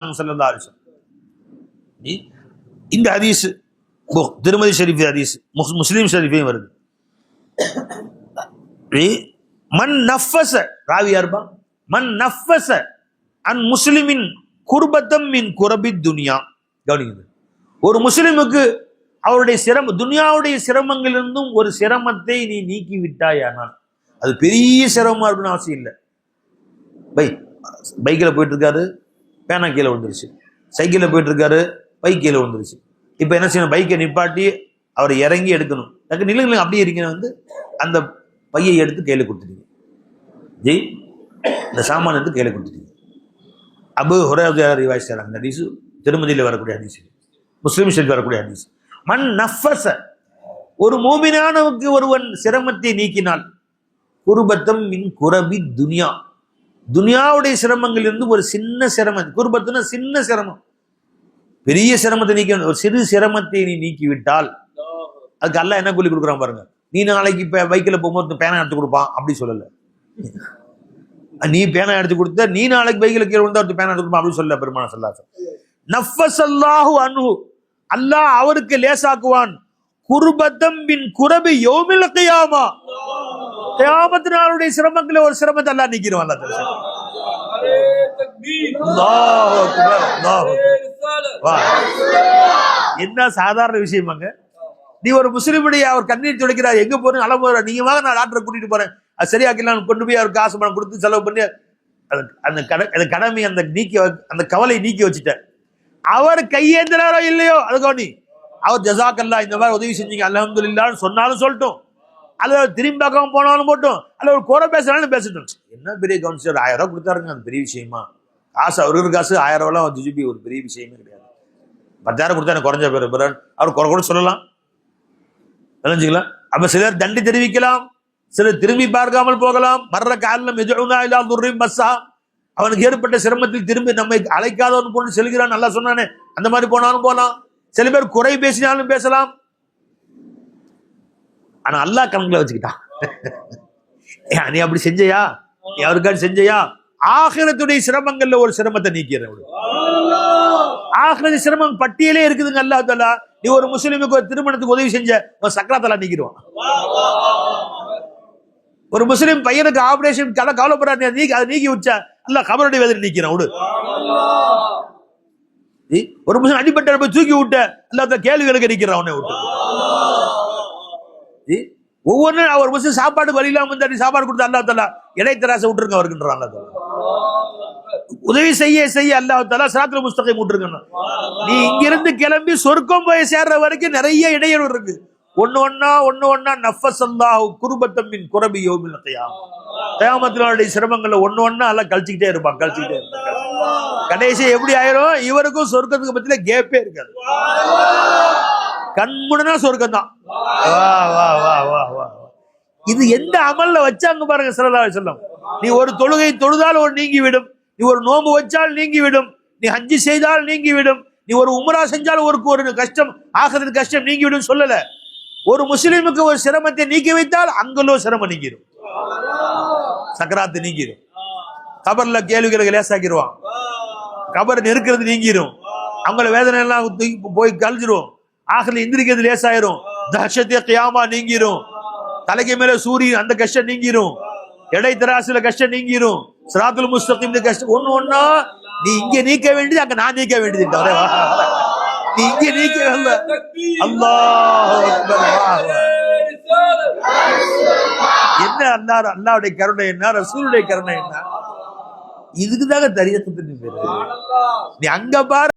ஸல்லல்லாஹு அலைஹி வஸல்லம். இந்த ஹதீஸ் திருமதி ஷரீஃப் ஹதீஸ், முஸ்லிம் ஷரீஃபையும் வருது. மன் நஃபஸ, ராவி யார்பா? மன் நஃபஸ அன் முஸ்லிமின் குர்பத்தம் மின் குரபி துனியா. கவனிக்குது, ஒரு முஸ்லிமுக்கு அவருடைய துனியாவுடைய சிரமங்களிலிருந்தும் ஒரு சிரமத்தை நீ நீக்கி விட்டாயானால், அது பெரிய சிரமமா இருக்குன்னு அவசியம் இல்லை. பைக்கில் போயிட்டு இருக்காரு, பேனா கீழே விழுந்துருச்சு. சைக்கிளில் போயிட்டு இருக்காரு, பைக் கீழே விழுந்துருச்சு. இப்போ என்ன செய்யணும்? பைக்கை நிப்பாட்டி அவரை இறங்கி எடுக்கணும். நிலங்களை அப்படியே இருக்கணும். அந்த பையை எடுத்து கையில் கொடுத்துட்டீங்க. ஜெய், இந்த சாமான எடுத்து கையில் கொடுத்துட்டீங்க. அபு ஹுரைரா ரிவாய் செய்றாங்க. ஹதீஸ் திருமதியில் வரக்கூடிய ஹதீஸ், முஸ்லிம் ஷரீஃபில் வரக்கூடிய ஹதீஸ். மன் நஃபஸ, ஒரு மூமினானவுக்கு ஒருவன் சிரமத்தை நீக்கினால், குர்பத்தம் மின் குரபி துனியா, துனியாவுடைய சிரமங்கள் இருந்து ஒரு சின்ன சிரமம். குர்பத்துனா சின்ன சிரமம், பெரிய சிரமத்தை நீக்க, ஒரு சிறு சிரமத்தை நீ நீக்கிவிட்டால் அதுக்கு அல்லாஹ் என்ன கூலி கொடுக்குறான் பாருங்க. நீ நாளைக்கு இப்போ பைக்கில் போகும்போது பேனா எடுத்து கொடுப்பான் அப்படி சொல்லலை. நீ பேனா எடுத்து கொடுத்த, நீ நாளைக்கு பைக்கில் கீழே விழுந்தா பேனா எடுத்து கொடுப்பான் அப்படி சொல்லல பெருமானார் ஸல்லல்லாஹு அலைஹி வஸல்லம். நஃபஸல்லாஹு அன்ஹு, அல்லாஹ் அவருக்கு லேசாக்குவான். குர்பத்தம் பின் குரபி யௌமில் கியாமா, கியாமத் நாளுடைய சிரமங்களை ஒரு சிரமத்தை அல்லாஹ் நீக்கிடுவான். அல்லாஹ் என்ன சாதாரண விஷயமாங்க? நீ ஒரு முஸ்லிமுடைய அவர் கண்ணீர் துடைக்கிறார், எங்க போறேன் அளவு போற, நீங்க வாங்க நான் டாக்டரை கூட்டிட்டு போறேன், அது சரியாக்கலாம் கொண்டு போய் அவர் காசு பணம் கொடுத்து செலவு பண்ணி அந்த கடமை அந்த கவலை நீக்கி வச்சுட்டார். அவர் கையேந்திராரோ இல்லையோ அதுக்கோ நீ அவர் ஜஸாக்கல்லா இந்த மாதிரி உதவி செஞ்சீங்க அல்ஹம்துலில்லாஹ்னு சொன்னாலும் சொல்லட்டும், அல்ல திரும்பி பார்க்காம போனாலும் போட்டும், அல்ல ஒரு குறை பேசுறாலும் பேசட்டும். என்ன பெரிய கவனிச்சு 1000 ரூபாய் கொடுத்தாருங்க, அது பெரிய விஷயமா? காசு அவருக்கு காசு 1000 ரூபாய்லாம் ஜிஜிபி ஒரு பெரிய விஷயமே கிடையாது. 10,000 கொடுத்தா எனக்கு குறைஞ்ச பேர் அவர் குறை கூட சொல்லலாம், விளைஞ்சுக்கலாம். அப்ப சிலர் தண்டி தெரிவிக்கலாம், சிலர் திரும்பி பார்க்காமல் போகலாம். மர்ற காலம் எஜுனா இல்லா துர்ரிம் பஸ்ஸா, அவனுக்கு ஏற்பட்ட சிரமத்தில் திரும்பி நம்மை அழைக்காதவன் போன்று செல்கிறான் நல்லா சொன்னானே, அந்த மாதிரி போனாலும் போகலாம். சில பேர் குறை பேசினாலும் பேசலாம். ஆனா அல்லாஹ் கணக்குல வச்சுக்கிட்டான். நீ அப்படி செஞ்சையா, நீ அவருக்காக செஞ்சையா, ஆகிரத்துடைய சிரமங்கள்ல ஒரு சிரமத்தை நீக்கிறேன். ஆகிரத்து சிரமம் பட்டியலே இருக்குதுங்க. அல்லாஹ் தஆலா நீ ஒரு முஸ்லிமுக்கு ஒரு திருமணத்துக்கு உதவி செஞ்ச, ஒரு சக்கராத்தெல்லாம் நீக்கிடுவான். ஒரு முஸ்லிம் பையனுக்கு ஆபரேஷன் கவலைப்படுறாரு, அதை நீக்கி வச்சா அல்லாஹ் கபருடைய வேதனை நீக்கிறான். விடு. ஒரு முஸ்லிம் அடிப்பட்ட போய் தூக்கி விட்ட அல்லாஹ் கேள்விகளுக்கு நிக்கிறான் அவனை விட்டு. ஒவ்வொன்றும் அவர் முஸ்லிம் சாப்பாடு வழி இல்லாம வந்து சாப்பாடு கொடுத்த அல்லாஹ் தஆலா இடைத்தராசை விட்டுருங்க அவருக்குன்றான். அல்லாஹ் தஆலா உதவி செய்ய செய்ய அல்லாஹ் தஆலா ஸிராத்துல் முஸ்தகீம் விட்டுருங்க. நீ இங்கிருந்து கிளம்பி சொர்க்கம் போய் சேர்ற வரைக்கும் நிறைய இடையூறு இருக்கு. ஒன்னு ஒன்னா நஃபஸல்லாஹு குர்பத்தம் மின் குரபி யௌமில் கியாமா, கியாமத் நாளுடைய சிரமங்கள்ல ஒன்னு ஒன்னா எல்லாம் கழிச்சுக்கிட்டே இருப்பான். கடைசி எப்படி ஆயிரும்? இவருக்கும் சொர்க்கத்துக்கு பத்தில கேப்பே இருக்காது. கண்முடனா சொர்க்கம் தான். இது எந்த அமல்ல வச்சாங்க பாருங்க ஸல்லல்லாஹு அலைஹி வஸல்லம். நீ ஒரு தொழுகை தொழுதால் ஒரு நீங்கி விடும், நீ ஒரு நோன்பு வச்சால் நீங்கி விடும், நீ ஹஜ்ஜி செய்தால் நீங்கி விடும், நீ ஒரு உம்ரா செஞ்சால் ஒரு கஷ்டம் ஆகிறது கஷ்டம் நீங்கி விடும் சொல்லல. ஒரு முஸ்லிமுக்கு ஒரு சிரமத்தை நீக்கி வைத்தால் அங்கலோ சிரமம் நீங்கிடும், சக்கராத்து நீங்கிடும், கபர்ல கேள்விகளை லேசாக்கிடுவான், கபர் நெருக்கிறது நீங்கிடும், அவங்கள வேதனை எல்லாம் போய் கழிஞ்சிரும், ஆகல எந்திரிக்கிறது லேசாயிரும், தஹ்ஷத்தே கியாமா நீங்கிரும், தலைக்கு மேல சூரியன் அந்த கஷ்டம் நீங்கிரும், எடை தராசுல கஷ்டம் நீங்கிரும், ஸிராத்துல் முஸ்தகீம் கஷ்டம் ஒன்னு ஒன்னா நீ இங்க நீக்க வேண்டியது அங்க நான் நீக்க வேண்டியது. நீ இங்க நீக்க வேண்டிய அல்லாஹ் என்ன அல்லாஹ்வுடைய கருணை என்ன, ரசூலுடைய கருணை என்ன, இதுக்குதாங்க தரியத்துக்கு பேரு. நீ அங்க பாரு.